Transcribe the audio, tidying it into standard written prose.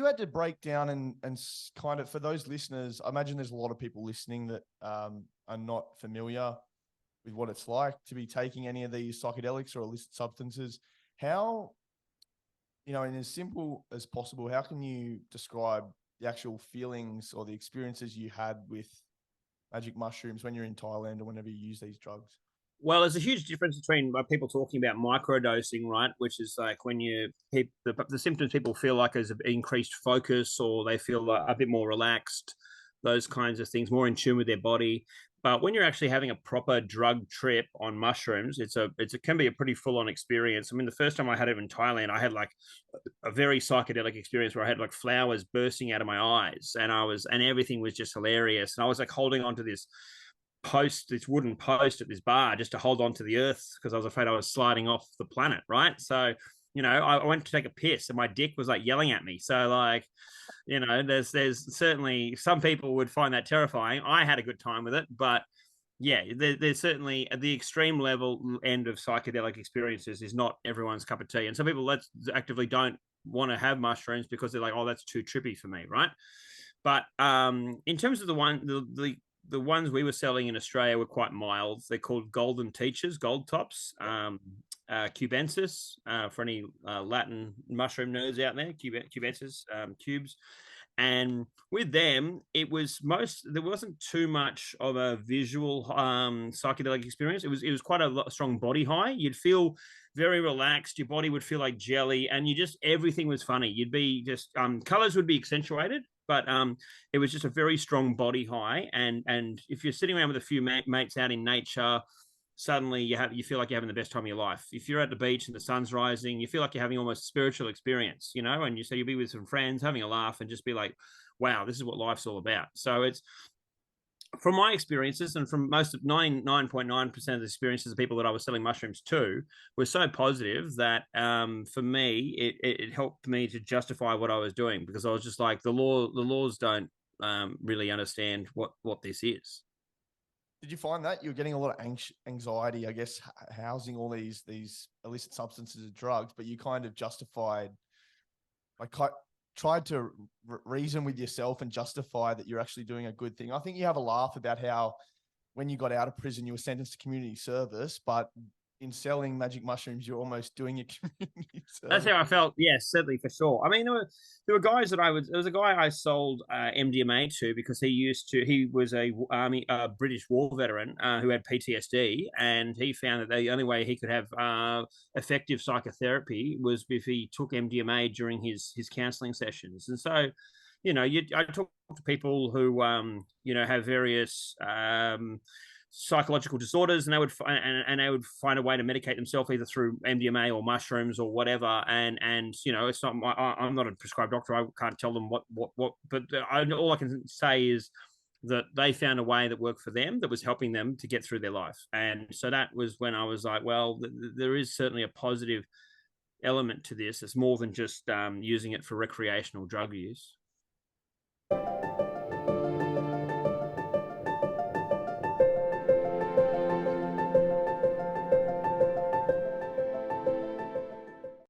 you had to break down and kind of, for those listeners, I imagine there's a lot of people listening that are not familiar with what it's like to be taking any of these psychedelics or illicit substances. How, in as simple as possible, how can you describe the actual feelings or the experiences you had with magic mushrooms when you're in Thailand or whenever you use these drugs? Well, there's a huge difference between people talking about microdosing, right? Which is like when the symptoms people feel like is increased focus, or they feel a bit more relaxed, those kinds of things, more in tune with their body. But when you're actually having a proper drug trip on mushrooms, it can be a pretty full on experience. I mean, the first time I had it in Thailand, I had like a very psychedelic experience where I had like flowers bursting out of my eyes, and everything was just hilarious. And I was like holding on to this wooden post at this bar just to hold on to the earth because I was afraid I was sliding off the planet, right? So, I went to take a piss and my dick was like yelling at me. So like, there's certainly some people would find that terrifying. I had a good time with it, but yeah, there's certainly at the extreme level end of psychedelic experiences is not everyone's cup of tea. And some people actively don't want to have mushrooms because they're like, oh, that's too trippy for me, right? But in terms of the ones we were selling in Australia were quite mild. They're called golden teachers, gold tops, cubensis, for any Latin mushroom nerds out there, cubensis, cubes. And with them, there wasn't too much of a visual psychedelic experience. It was quite a strong body high. You'd feel very relaxed. Your body would feel like jelly, and everything was funny. You'd be just colors would be accentuated, but it was just a very strong body high. And if you're sitting around with a few mates out in nature, suddenly you feel like you're having the best time of your life. If you're at the beach and the sun's rising, you feel like you're having almost a spiritual experience, and you'll be with some friends having a laugh and just be like, wow, this is what life's all about. So it's, from my experiences and from most of 99.9% of the experiences of people that I was selling mushrooms to were so positive that for me, it helped me to justify what I was doing, because I was just like, the laws don't really understand what this is. Did you find that you're getting a lot of anxiety, I guess, housing all these illicit substances and drugs, but you kind of justified, like, tried to reason with yourself and justify that you're actually doing a good thing? I think you have a laugh about how when you got out of prison, you were sentenced to community service, but in selling magic mushrooms, you're almost doing your community service. That's how I felt. Yes, certainly, for sure. I mean, there were guys that there was a guy I sold MDMA to because he was a British war veteran who had PTSD, and he found that the only way he could have effective psychotherapy was if he took MDMA during his counseling sessions. And so, I talk to people who have various psychological disorders, and they would find a way to medicate themselves either through MDMA or mushrooms or whatever. And it's not I'm not a prescribed doctor. I can't tell them what but all I can say is that they found a way that worked for them, that was helping them to get through their life. And so that was when I was like, well, there is certainly a positive element to this. It's more than just using it for recreational drug use.